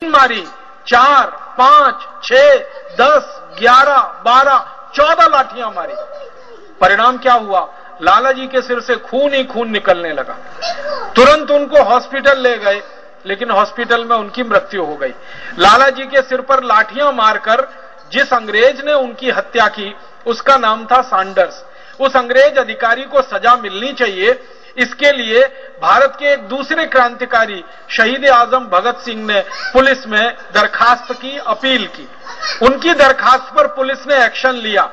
मारी, 4, 5, 6, 10, 11, 12, 14 लाठियां मारी। परिणाम क्या हुआ? लाला जी के सिर से खून ही खून निकलने लगा। तुरंत उनको हॉस्पिटल ले गए, लेकिन हॉस्पिटल में उनकी मृत्यु हो गई। लाला जी के सिर पर लाठियां मारकर जिस अंग्रेज ने उनकी हत्या की उसका नाम था सैंडर्स। उस अंग्रेज अधिकारी को सजा मिलनी चाहिए, इसके लिए भारत के एक दूसरे क्रांतिकारी शहीद आजम भगत सिंह ने पुलिस में दरखास्त की, अपील की। उनकी दरखास्त पर पुलिस ने एक्शन लिया।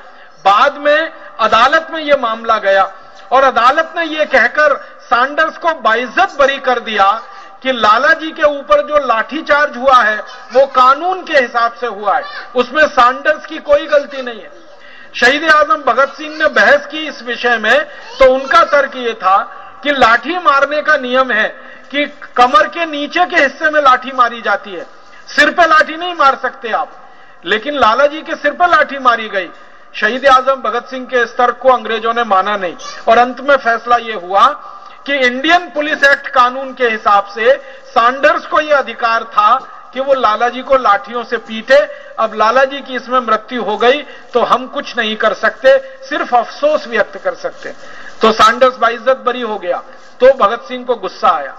बाद में अदालत में यह मामला गया और अदालत ने यह कहकर सैंडर्स को बाइज्जत बरी कर दिया कि लाला जी के ऊपर जो लाठीचार्ज हुआ है वो कानून के हिसाब से हुआ है, उसमें सैंडर्स की कोई गलती नहीं है। शहीद आजम भगत सिंह ने बहस की इस विषय में, तो उनका तर्क यह था कि लाठी मारने का नियम है कि कमर के नीचे के हिस्से में लाठी मारी जाती है, सिर पे लाठी नहीं मार सकते आप। लेकिन लाला जी के सिर पे लाठी मारी गई। शहीद आजम भगत सिंह के इस तर्क को अंग्रेजों ने माना नहीं और अंत में फैसला यह हुआ कि इंडियन पुलिस एक्ट कानून के हिसाब से सैंडर्स को यह अधिकार था कि वो लाला जी को लाठियों से पीटे। अब लाला जी की इसमें मृत्यु हो गई तो हम कुछ नहीं कर सकते, सिर्फ अफसोस व्यक्त कर सकते। तो सैंडर्स बाइज्जत बरी हो गया। तो भगत सिंह को गुस्सा आया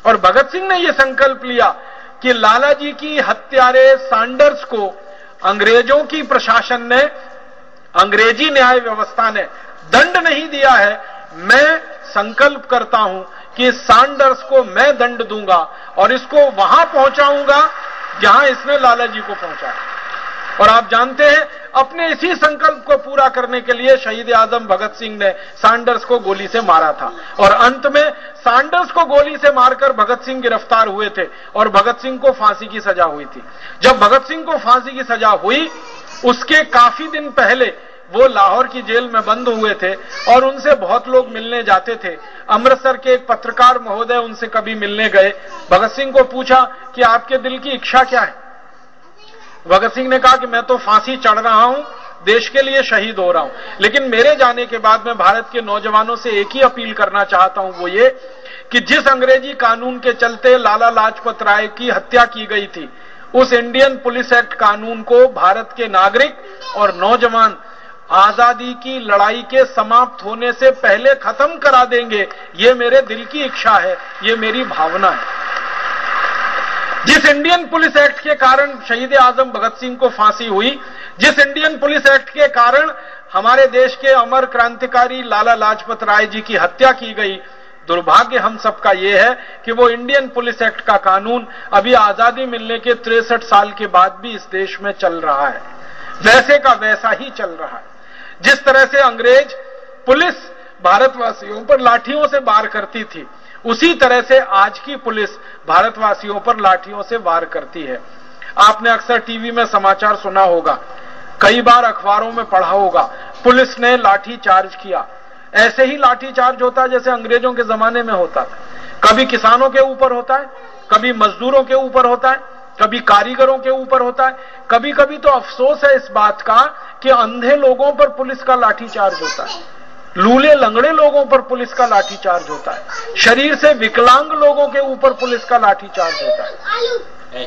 और भगत सिंह ने यह संकल्प लिया कि लाला जी की हत्यारे सैंडर्स को अंग्रेजों की प्रशासन ने, अंग्रेजी न्याय व्यवस्था ने दंड नहीं दिया है। मैं संकल्प करता हूं कि सैंडर्स को मैं दंड दूंगा और इसको वहां पहुंचाऊंगा जहां इसने लाला जी को पहुंचाया। और आप जानते हैं, अपने इसी संकल्प को पूरा करने के लिए शहीद आजम भगत सिंह ने सैंडर्स को गोली से मारा था और अंत में सैंडर्स को गोली से मारकर भगत सिंह गिरफ्तार हुए थे और भगत सिंह को फांसी की सजा हुई थी। जब भगत सिंह को फांसी की सजा हुई, उसके काफी दिन पहले वो लाहौर की जेल में बंद हुए थे और उनसे बहुत लोग मिलने जाते थे। अमृतसर के एक पत्रकार महोदय उनसे कभी मिलने गए। भगत सिंह को पूछा कि आपके दिल की इच्छा क्या है? भगत सिंह ने कहा कि मैं तो फांसी चढ़ रहा हूं, देश के लिए शहीद हो रहा हूं, लेकिन मेरे जाने के बाद मैं भारत के नौजवानों से एक ही अपील करना चाहता हूं, वो ये कि जिस अंग्रेजी कानून के चलते लाला लाजपत राय की हत्या की गई थी, उस इंडियन पुलिस एक्ट कानून को भारत के नागरिक और नौजवान आजादी की लड़ाई के समाप्त होने से पहले खत्म करा देंगे। ये मेरे दिल की इच्छा है, ये मेरी भावना है। जिस इंडियन पुलिस एक्ट के कारण शहीद आजम भगत सिंह को फांसी हुई, जिस इंडियन पुलिस एक्ट के कारण हमारे देश के अमर क्रांतिकारी लाला लाजपत राय जी की हत्या की गई, दुर्भाग्य हम सबका यह है कि वो इंडियन पुलिस एक्ट का कानून अभी आजादी मिलने के 63 साल के बाद भी इस देश में चल रहा है, वैसे का वैसा ही चल रहा है। जिस तरह से अंग्रेज पुलिस भारतवासियों पर लाठियों से वार करती थी, उसी तरह से आज की पुलिस भारतवासियों पर लाठियों से वार करती है। आपने अक्सर टीवी में समाचार सुना होगा, कई बार अखबारों में पढ़ा होगा, पुलिस ने लाठी चार्ज किया। ऐसे ही लाठी चार्ज होता है जैसे अंग्रेजों के जमाने में होता था। कभी किसानों के ऊपर होता है, कभी मजदूरों के ऊपर होता है, कभी कारीगरों के ऊपर होता है। कभी कभी तो अफसोस है इस बात का कि अंधे लोगों पर पुलिस का लाठीचार्ज होता है, लूले लंगड़े लोगों पर पुलिस का लाठीचार्ज होता है, शरीर से विकलांग लोगों के ऊपर पुलिस का लाठीचार्ज होता है।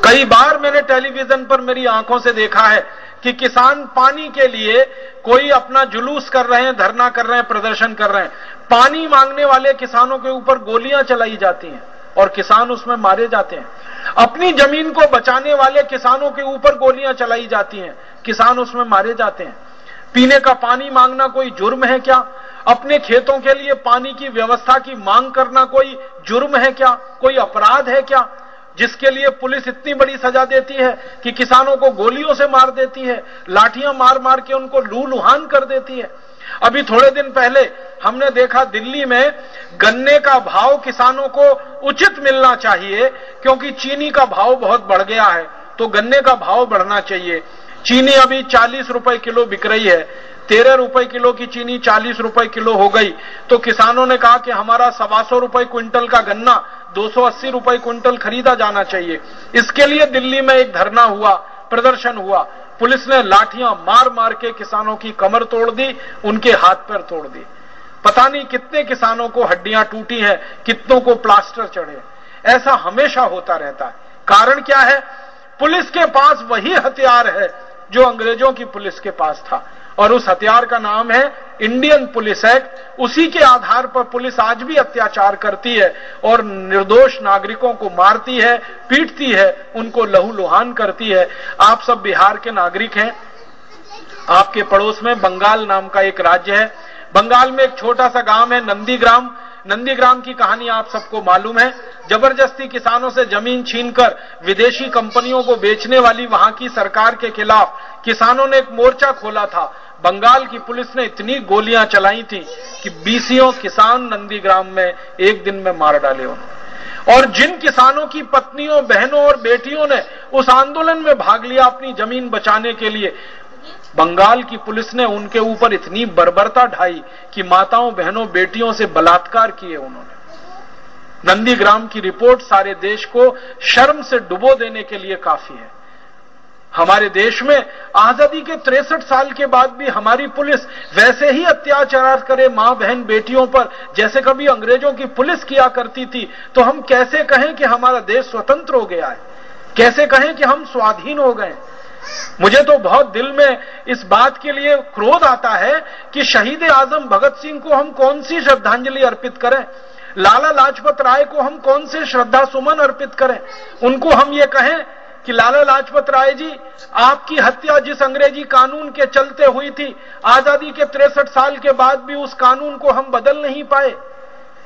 कई बार मैंने टेलीविजन पर मेरी आंखों से देखा है कि किसान पानी के लिए कोई अपना जुलूस कर रहे हैं, धरना कर रहे हैं, प्रदर्शन कर रहे हैं। पानी मांगने वाले किसानों के ऊपर गोलियां चलाई जाती हैं और किसान उसमें मारे जाते हैं। अपनी जमीन को बचाने वाले किसानों के ऊपर गोलियां चलाई जाती हैं, किसान उसमें मारे जाते हैं। पीने का पानी मांगना कोई जुर्म है क्या? अपने खेतों के लिए पानी की व्यवस्था की मांग करना कोई जुर्म है क्या? कोई अपराध है क्या, जिसके लिए पुलिस इतनी बड़ी सजा देती है कि किसानों को गोलियों से मार देती है, लाठियां मार मार के उनको लूलुहान कर देती है? अभी थोड़े दिन पहले हमने देखा दिल्ली में गन्ने का भाव किसानों को उचित मिलना चाहिए, क्योंकि चीनी का भाव बहुत बढ़ गया है, तो गन्ने का भाव बढ़ना चाहिए। चीनी अभी 40 रुपए किलो बिक रही है, 13 रुपए किलो की चीनी 40 रुपए किलो हो गई। तो किसानों ने कहा कि हमारा 125 रुपए क्विंटल का गन्ना 280 रुपए क्विंटल खरीदा जाना चाहिए। इसके लिए दिल्ली में एक धरना हुआ, प्रदर्शन हुआ। पुलिस ने लाठियां मार मार के किसानों की कमर तोड़ दी, उनके हाथ पैर तोड़ दिए। पता नहीं कितने किसानों को हड्डियां टूटी हैं, कितनों को प्लास्टर चढ़े। ऐसा हमेशा होता रहता है। कारण क्या है? पुलिस के पास वही हथियार है जो अंग्रेजों की पुलिस के पास था, और उस हथियार का नाम है इंडियन पुलिस एक्ट। उसी के आधार पर पुलिस आज भी अत्याचार करती है और निर्दोष नागरिकों को मारती है, पीटती है, उनको लहूलुहान करती है। आप सब बिहार के नागरिक हैं। आपके पड़ोस में बंगाल नाम का एक राज्य है। बंगाल में एक छोटा सा गांव है नंदीग्राम। नंदीग्राम की कहानी आप सबको मालूम है। जबरदस्ती किसानों से जमीन छीनकर विदेशी कंपनियों को बेचने वाली वहां की सरकार के खिलाफ किसानों ने एक मोर्चा खोला था। बंगाल की पुलिस ने इतनी गोलियां चलाई थी कि 20 किसान नंदीग्राम में एक दिन में मार डाले उन्होंने। और जिन किसानों की पत्नियों, बहनों और बेटियों ने उस आंदोलन में भाग लिया अपनी जमीन बचाने के लिए, बंगाल की पुलिस ने उनके ऊपर इतनी बर्बरता ढाई कि माताओं, बहनों, बेटियों से बलात्कार किए उन्होंने। नंदीग्राम की रिपोर्ट सारे देश को शर्म से डुबो देने के लिए काफी है। हमारे देश में आजादी के 63 साल के बाद भी हमारी पुलिस वैसे ही अत्याचार करे मां, बहन, बेटियों पर जैसे कभी अंग्रेजों की पुलिस किया करती थी, तो हम कैसे कहें कि हमारा देश स्वतंत्र हो गया है? कैसे कहें कि हम स्वाधीन हो गए? मुझे तो बहुत दिल में इस बात के लिए क्रोध आता है कि शहीद आजम भगत सिंह को हम कौन सी श्रद्धांजलि अर्पित करें, लाला लाजपत राय को हम कौन से श्रद्धा सुमन अर्पित करें। उनको हम ये कहें कि लाला लाजपत राय जी, आपकी हत्या जिस अंग्रेजी कानून के चलते हुई थी, आजादी के 63 साल के बाद भी उस कानून को हम बदल नहीं पाए।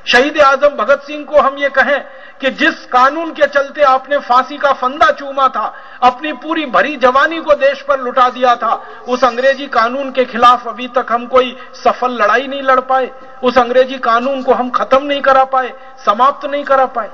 शहीद आजम भगत सिंह को हम ये कहें कि जिस कानून के चलते आपने फांसी का फंदा चूमा था, अपनी पूरी भरी जवानी को देश पर लुटा दिया था, उस अंग्रेजी कानून के खिलाफ अभी तक हम कोई सफल लड़ाई नहीं लड़ पाए, उस अंग्रेजी कानून को हम खत्म नहीं करा पाए, समाप्त नहीं करा पाए।